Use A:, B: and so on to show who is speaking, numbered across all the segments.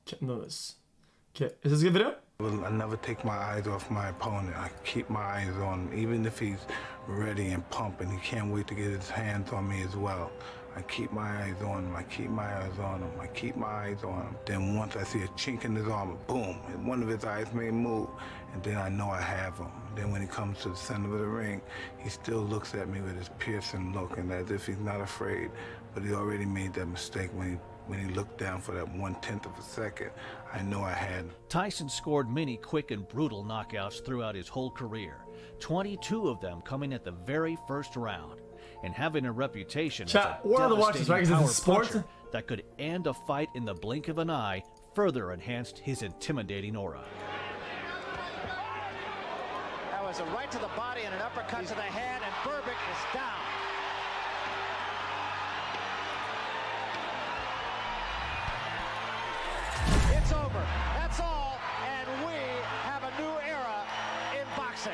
A: Can't know this. Okay, is this a good video?
B: I never take my eyes off my opponent. I keep my eyes on him, even if he's ready and pumping. He can't wait to get his hands on me as well. I keep my eyes on him. I keep my eyes on him. I keep my eyes on him. Then once I see a chink in his armor, boom, and one of his eyes may move, and then I know I have him. Then when he comes to the center of the ring, he still looks at me with his piercing look, and as if he's not afraid, but he already made that mistake when he looked down for that 1/10 of a second. I know I had him.
C: Tyson scored many quick and brutal knockouts throughout his whole career, 22 of them coming at the very first round, and having a reputation as a devastating power puncher that could end a fight in the blink of an eye further enhanced his intimidating aura.
D: That was a right to the body and an uppercut to the head, and Berbick is down. It's over. That's all, and we have a new era in boxing.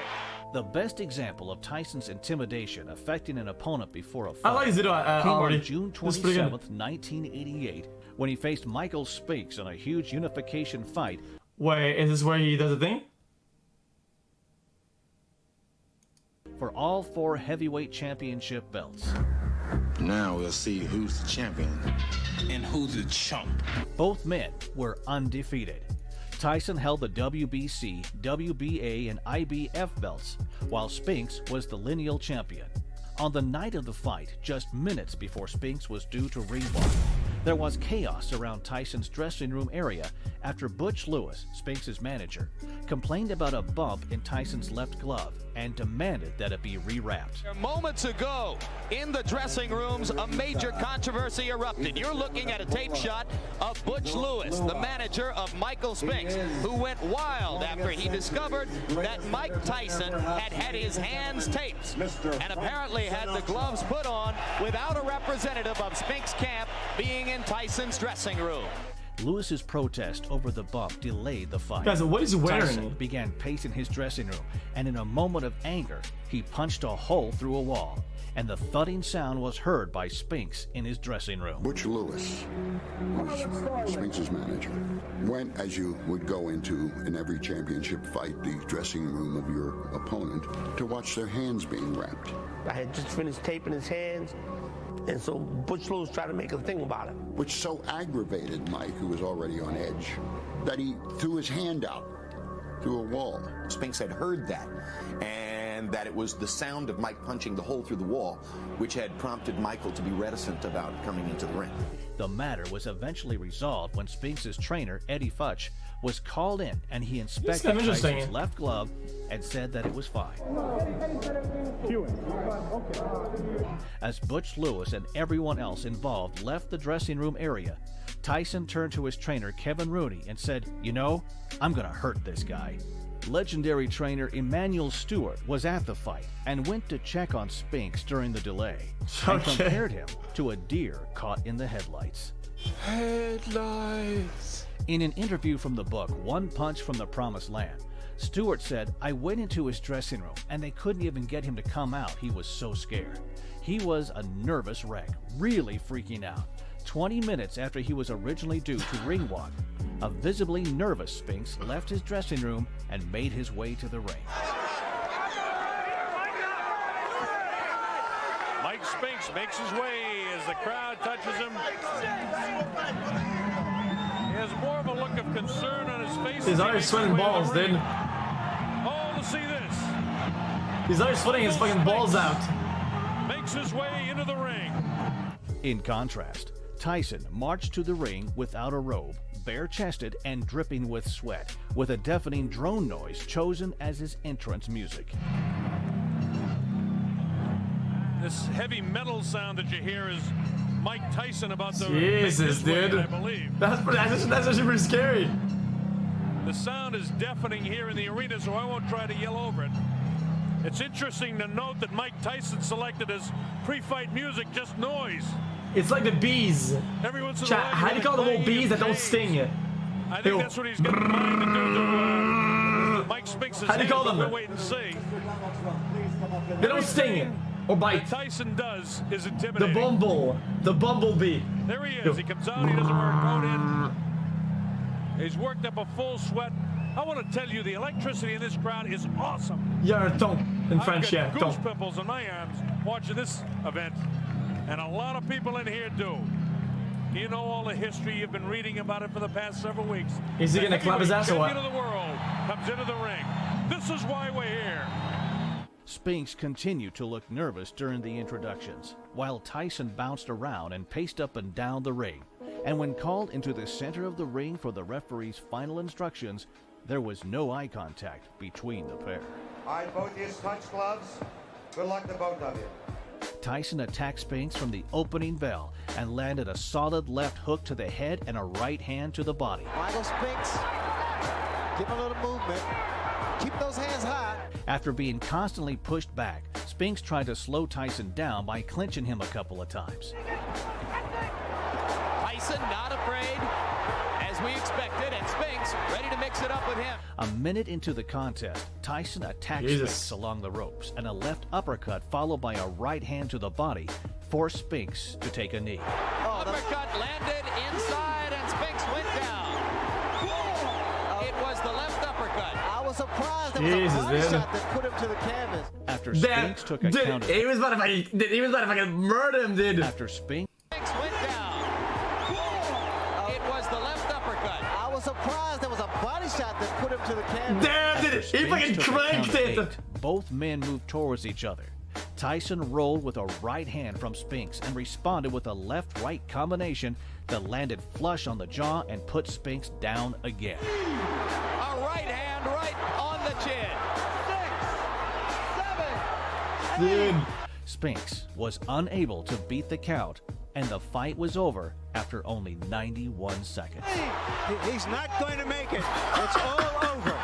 C: The best example of Tyson's intimidation affecting an opponent before a fight
A: I like this video
C: came
A: already.
C: on June 27th, 1988, when he faced Michael Spinks in a huge unification fight.
A: Wait, is this where he does the thing?
C: For all 4 heavyweight championship belts.
E: Now we'll see who's the champion and who's the chump.
C: Both men were undefeated. Tyson held the WBC, WBA, and IBF belts, while Spinks was the lineal champion. On the night of the fight, just minutes before Spinks was due to ring walk, there was chaos around Tyson's dressing room area after Butch Lewis, Spinks' manager, complained about a bump in Tyson's left glove and demanded that it be rewrapped.
F: Moments ago, in the dressing rooms, a major controversy erupted. You're looking at a tape shot of Butch Lewis, the manager of Michael Spinks, who went wild after he discovered that Mike Tyson had had his hands taped and apparently had the gloves put on without a representative of Spinks' camp being in Tyson's dressing room.
C: Lewis's protest over the bump delayed the fight.
A: Guys, what is he wearing?
C: Tyson began pacing his dressing room, and in a moment of anger, he punched a hole through a wall, and the thudding sound was heard by Spinks in his dressing room.
G: Butch Lewis, who's Spinks' manager, went, as you would go into in every championship fight, the dressing room of your opponent, to watch their hands being wrapped.
H: I had just finished taping his hands, and so Butch Lewis tried to make a thing about it.
G: Which so aggravated Mike, who was already on edge, that he threw his hand out through a wall.
I: Spinks had heard that, and that it was the sound of Mike punching the hole through the wall which had prompted Michael to be reticent about coming into the ring.
C: The matter was eventually resolved when Spinks' trainer, Eddie Futch, was called in, and he inspected Tyson's left glove and said that it was fine. As Butch Lewis and everyone else involved left the dressing room area, Tyson turned to his trainer, Kevin Rooney, and said, "You know, I'm gonna hurt this guy." Legendary trainer Emmanuel Stewart was at the fight and went to check on Spinks during the delay and compared him to a deer caught in the headlights.
E: Headlights.
C: In an interview from the book One Punch from the Promised Land, Stewart said, "I went into his dressing room and they couldn't even get him to come out. He was so scared. He was a nervous wreck, really freaking out. 20 minutes after he was originally due to ring walk, a visibly nervous Spinks left his dressing room and made his way to the ring."
J: Mike Spinks makes his way as the crowd touches him. He has more of a look of concern on his face.
A: He's already sweating balls, dude.
J: Oh, to see this.
A: He's already sweating his fucking balls out.
J: Makes his way into the ring.
C: In contrast, Tyson marched to the ring without a robe, bare-chested and dripping with sweat, with a deafening drone noise chosen as his entrance music.
J: This heavy metal sound that you hear is Mike Tyson about to
A: Jesus, dude.
J: I believe.
A: That's actually pretty scary.
J: The sound is deafening here in the arena, so I won't try to yell over it. It's interesting to note that Mike Tyson selected as pre-fight music just noise.
A: It's like the bees.
J: Every once in a
A: Chat,
J: while,
A: how do you call the little bees that don't sting?
J: I think that's what he's got in mind to do to Mike Spinks.
A: How do you call them?
J: We'll wait and see.
A: They don't sting or bite.
J: What Tyson does is intimidating.
A: The bumblebee.
J: There he is. He comes out. He doesn't wear a coat in. He's worked up a full sweat. I want to tell you, the electricity in this crowd is awesome.
A: Gör en ton. In French, yeah.
J: I've got goose pimples on my arms watching this event. And a lot of people in here do. You know all the history. You've been reading about it for the past several weeks.
A: Is he going to clap his ass or what?
J: The world comes into the ring. This is why we're here.
C: Spinks continued to look nervous during the introductions, while Tyson bounced around and paced up and down the ring. And when called into the center of the ring for the referee's final instructions, there was no eye contact between the pair.
K: All right, both of you touch gloves. Good luck to both of you.
C: Tyson attacked Spinks from the opening bell and landed a solid left hook to the head and a right hand to the body.
D: Michael Spinks, give a little movement. Keep those hands high.
C: After being constantly pushed back, Spinks tried to slow Tyson down by clinching him a couple of times.
F: Tyson not afraid, as we expected, and Spinks ready to mix it up with him.
C: A minute into the contest, Tyson attacked Spinks along the ropes, and a left uppercut followed by a right hand to the body forced Spinks to take a knee.
F: Uppercut landed inside, and Spinks went down. It was the left uppercut.
D: I was surprised there was a body shot that put him to the canvas.
C: After Spinks took a counter.
A: He was about to fucking murder him, dude.
C: After Spinks
F: went down. It was the left uppercut.
D: I was surprised there was a body shot that put him to the canvas.
A: Damn, dude. He fucking cranked it.
C: Both men moved towards each other. Tyson rolled with a right hand from Spinks and responded with a left-right combination that landed flush on the jaw and put Spinks down again.
F: A right hand right on the chin. 6, 7, 8.
A: Dude.
C: Spinks was unable to beat the count, and the fight was over after only 91 seconds.
D: He's not going to make it. It's all over.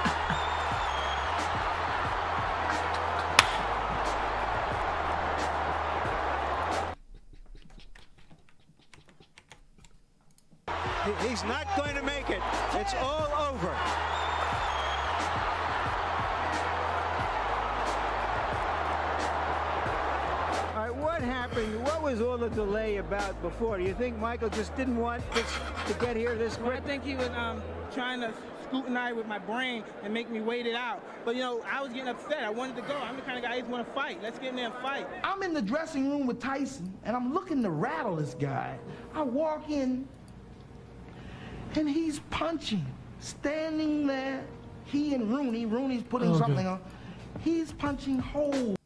D: He's not going to make it. It's all over.
L: All right, what happened? What was all the delay about before? Do you think Michael just didn't want this to get here this quick?
M: Well, I think he was trying to scrutinize with my brain and make me wait it out. But, you know, I was getting upset. I wanted to go. I'm the kind of guy who want to fight. Let's get in there and fight.
N: I'm in the dressing room with Tyson, and I'm looking to rattle this guy. I walk in, and he's punching, standing there. He and Rooney's putting something on. He's punching holes.